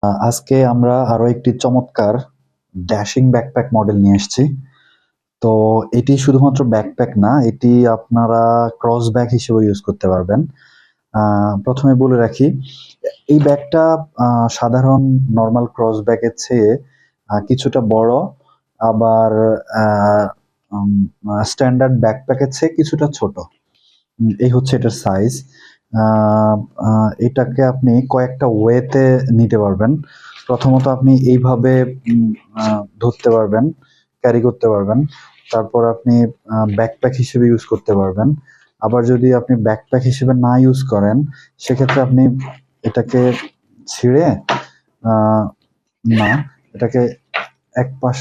আজকে আমরা আরো একটি চমৎকার ড্যাশিং ব্যাকপ্যাক মডেল নিয়ে এসেছি। তো এটি শুধুমাত্র ব্যাকপ্যাক না, এটি আপনারা ক্রস ব্যাগ হিসেবে ইউজ করতে পারবেন। প্রথমে বলে রাখি, এই ব্যাগটা সাধারণ নর্মাল ক্রস ব্যাগের চেয়ে কিছুটা বড়, আবার স্ট্যান্ডার্ড ব্যাকপ্যাকের চেয়ে কিছুটা ছোট। এই হচ্ছে এটার সাইজ। এটাকে আপনি কয়েকটা ওয়েতে নিতে পারবেন। প্রথমত আপনি এইভাবে ধরতে পারবেন, ক্যারি করতে পারবেন। তারপর আপনি ব্যাকপ্যাক হিসেবে ইউজ করতে পারবেন। আবার যদি আপনি ব্যাকপ্যাক হিসেবে না ইউজ করেন, সেক্ষেত্রে আপনি এটাকে ছিঁড়ে না, এটাকে এক পাশ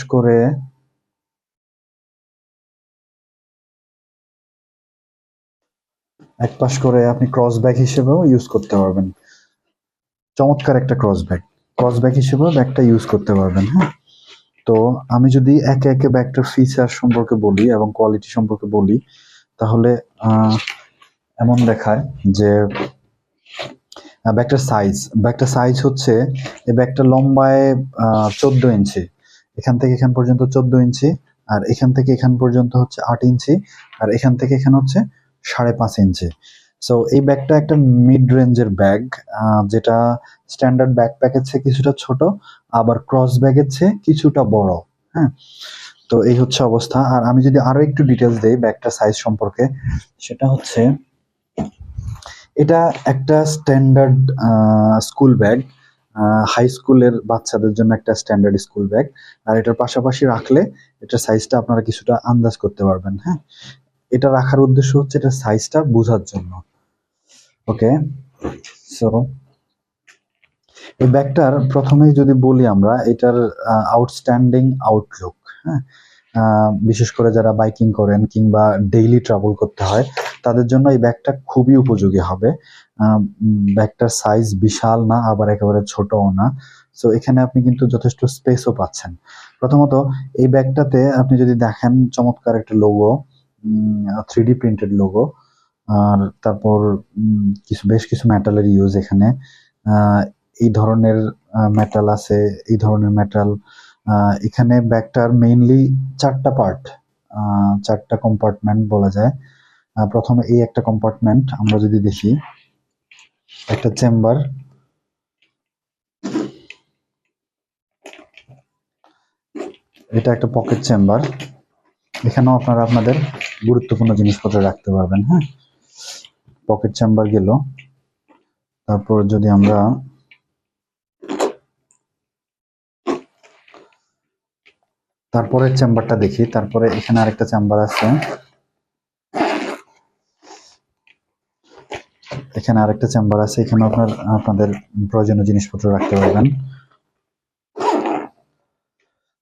করে আপনি ক্রস ব্যাগ হিসেবেও ইউজ করতে পারবেন। চমৎকার একটা ক্রস ব্যাগ হিসেবেও ব্যাগটা ইউজ করতে পারবেন। হ্যাঁ, তো আমি যদি একে একে ব্যাগটার ফিচার সম্পর্কে বলি এবং কোয়ালিটি সম্পর্কে বলি, তাহলে এমন দেখায় যে ব্যাগটার সাইজ হচ্ছে, এই ব্যাগটা লম্বায় 14 ইঞ্চি, এখান থেকে এখান পর্যন্ত 14 ইঞ্চি, আর এখান থেকে এখান পর্যন্ত হচ্ছে 8 ইঞ্চি, আর এখান থেকে এখানে হচ্ছে 5.5 ইঞ্চি। সো এই ব্যাগটা একটা মিড রেঞ্জের ব্যাগ, যেটা স্ট্যান্ডার্ড ব্যাকপ্যাকের চেয়ে কিছুটা ছোট, আবার ক্রস ব্যাগের চেয়ে কিছুটা বড়। হ্যাঁ, তো এই হচ্ছে অবস্থা। আর আমি যদি আরো একটু ডিটেলস দেই ব্যাগটার সাইজ সম্পর্কে, সেটা হচ্ছে এটা একটা স্ট্যান্ডার্ড স্কুল ব্যাগ, হাই স্কুলের বাচ্চাদের জন্য একটা স্ট্যান্ডার্ড স্কুল ব্যাগ। আর এটার পাশাপাশি রাখলে এটার সাইজটা আপনারা কিছুটা আন্দাজ করতে পারবেন। হ্যাঁ, এটা রাখার উদ্দেশ্য হচ্ছে এটার সাইজটা বোঝার জন্য। ওকে, সো এই ব্যাগটার প্রথমেই যদি বলি আমরা, এটার আউটস্ট্যান্ডিং আউটলুক। হ্যাঁ, বিশেষ করে যারা বাইকিং করেন কিংবা ডেইলি ট্রাভেল করতে হয়, তাদের জন্য এই ব্যাগটা খুবই উপযোগী হবে। ব্যাগটার সাইজ বিশাল না, আবার একেবারে ছোটও না। সো এখানে আপনি কিন্তু যথেষ্ট স্পেসও পাচ্ছেন। প্রথমত এই ব্যাগটাতে আপনি যদি দেখেন, চমৎকার একটা লোগো, 3D প্রিন্টেড লোগো। আর তারপর বেশ কিছু মেটালের ইউজ এখানে। এই ধরনের মেটাল আছে, এই ধরনের মেটাল। এখানে ব্যাগটার মেইনলি 4টা পার্ট, 4টা কম্পার্টমেন্ট বলা যায়। প্রথমে এই একটা কম্পার্টমেন্ট আমরা যদি দেখি, একটা চেম্বার, এটা একটা পকেট চেম্বার। এখানেও আপনারা আপনাদের গুরুত্বপূর্ণ জিনিসপত্র রাখতে পারবেন। হ্যাঁ, পকেট চেম্বার গেল। তারপর যদি আমরা তারপরের চেম্বারটা দেখি, তারপরে এখানে আরেকটা চেম্বার আছে, এখানে আপনাদের প্রয়োজনীয় জিনিসপত্র রাখতে পারবেন।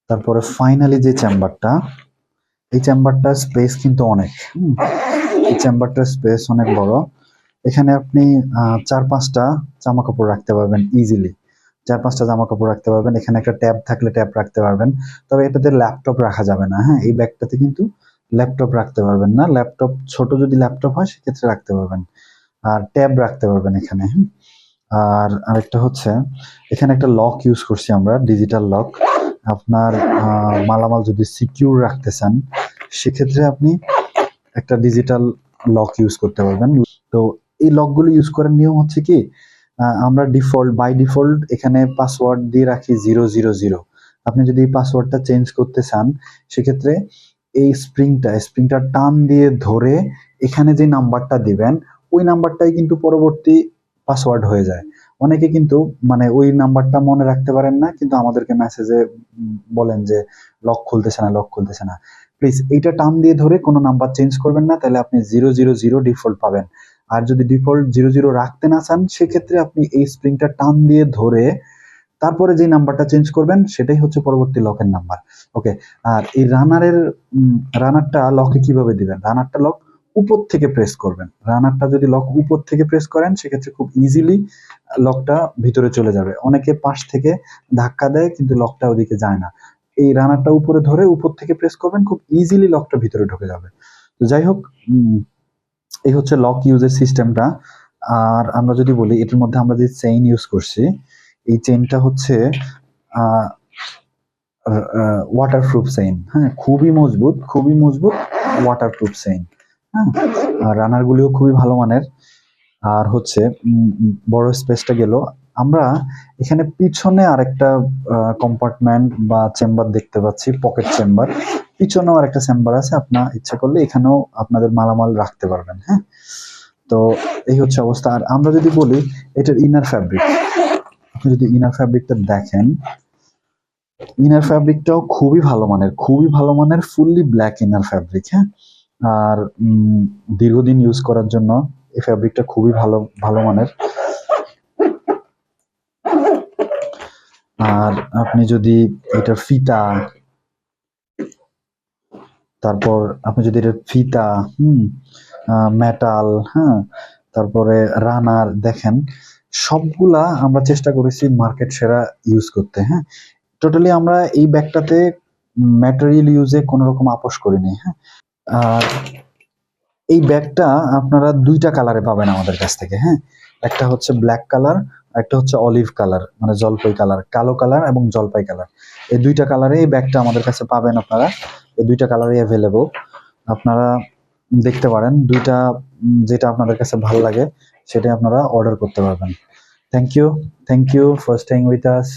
তারপরে ফাইনালি যে চেম্বারটা, এই চেম্বারটার স্পেস কিন্তু অনেক। এই চেম্বারটার স্পেস অনেক বড়। এখানে আপনি 4-5টা জামা কাপড় রাখতে পারবেন ইজিলি। 4-5টা জামা কাপড় রাখতে পারবেন। এখানে একটা ট্যাব থাকলে ট্যাব রাখতে পারবেন। তবে এটাতে ল্যাপটপ রাখা যাবে না। হ্যাঁ, এই ব্যাগটাতে কিন্তু ল্যাপটপ রাখতে পারবেন না। ল্যাপটপ, ছোট যদি ল্যাপটপ হয় সেক্ষেত্রে রাখতে পারবেন। আর ট্যাব রাখতে পারবেন এখানে। আর আরেকটা হচ্ছে, এখানে একটা লক ইউজ করছি আমরা, ডিজিটাল লক। আপনার মালামাল যদি সিকিউর রাখতে চান, সেক্ষেত্রে আপনি একটা ডিজিটাল লক ইউজ করতে পারবেন। তো এই লকগুলো ইউজ করার নিয়ম হচ্ছে কি, আমরা বাই ডিফল্ট এখানে পাসওয়ার্ড দিয়ে রাখি 000। আপনি যদি এই পাসওয়ার্ডটা চেঞ্জ করতে চান, সেক্ষেত্রে এই স্প্রিংটা টান দিয়ে ধরে এখানে যে নাম্বারটা দিবেন, ওই নাম্বারটাই কিন্তু পরবর্তী পাসওয়ার্ড হয়ে যায়। অনেকে কিন্তু মানে ওই নাম্বারটা মনে রাখতে পারেন না, কিন্তু আমাদেরকে মেসেজে বলেন যে লক খুলতেছে না। প্লিজ এইটা টান দিয়ে ধরে কোনো নাম্বার চেঞ্জ করবেন না, তাহলে আপনি 000 ডিফল্ট পাবেন। আর যদি ডিফল্ট 00 রাখতে না চান, সেক্ষেত্রে আপনি এই স্প্রিংটা টান দিয়ে ধরে তারপরে যে নাম্বারটা চেঞ্জ করবেন, সেটাই হচ্ছে পরবর্তী লকের নাম্বার। ওকে, আর এই রানারটা লকে কিভাবে দিবেন? রানারটা লক উপর থেকে প্রেস করবেন। রানারটা যদি লক উপর থেকে প্রেস করেন, সেক্ষেত্রে খুব ইজিলি লকটা ভিতরে চলে যাবে। অনেকে পাশ থেকে ধাক্কা দেয়, কিন্তু লকটা ওদিকে যায় না। এই রানারটা উপরে ধরে উপর থেকে প্রেস করবেন, খুব ইজিলি লকটা ভিতরে ঢুকে যাবে। তো যাই হোক, এই হচ্ছে লক ইউজের সিস্টেমটা। আর আমরা যদি বলি, এটার মধ্যে আমরা যে চেইন ইউজ করছি, এই চেইনটা হচ্ছে ওয়াটারপ্রুফ চেইন, হ্যাঁ, খুবই মজবুত ওয়াটারপ্রুফ চেইন। হ্যাঁ, আর রানার গুলিও খুবই ভালো মানের। আর হচ্ছে বড় স্পেসটা গেল, আমরা এখানে পিছনে আরেকটা কম্পার্টমেন্ট বা চেম্বার দেখতে পাচ্ছি, পকেট চেম্বার। পিছনেও আরেকটা চেম্বার আছে, আপনার ইচ্ছা করলে এখানেও আপনাদের মালামাল রাখতে পারবেন। হ্যাঁ, তো এই হচ্ছে অবস্থা। আর আমরা যদি বলি এটার ইনার ফ্যাব্রিক, আপনি যদি ইনার ফ্যাব্রিকটা দেখেন, ইনার ফ্যাব্রিকটাও খুবই ভালো মানের ফুললি ব্ল্যাক ইনার ফ্যাব্রিক। হ্যাঁ, আর দীর্ঘদিন ইউজ করার জন্য এই ফ্যাব্রিকটা খুবই ভালো মানের। আর আপনি যদি এটার ফিতা, তারপর আপনি যদি এটার ফিতা, মেটাল, হ্যাঁ, তারপরে রানার দেখেন, সবগুলা আমরা চেষ্টা করেছি মার্কেট সেরা ইউজ করতে। হ্যাঁ, টোটালি আমরা এই ব্যাগটাতে ম্যাটেরিয়াল ইউজে কোনো রকম আপোষ করিনি। হ্যাঁ, আর এই ব্যাগটা আপনারা দুইটা কালারে পাবেন আমাদের কাছ থেকে। হ্যাঁ, একটা হচ্ছে ব্ল্যাক কালার, একটা হচ্ছে অলিভ কালার, মানে জলপাই কালার, কালো কালার এবং জলপাই কালার। এই দুইটা কালারে এই ব্যাগটা আমাদের কাছে পাবেন আপনারা। এই দুইটা কালারই অ্যাভেলেবল, আপনারা দেখতে পারেন। দুইটা যেটা আপনাদের কাছে ভালো লাগে সেটাই আপনারা অর্ডার করতে পারবেন। Thank you for staying with us.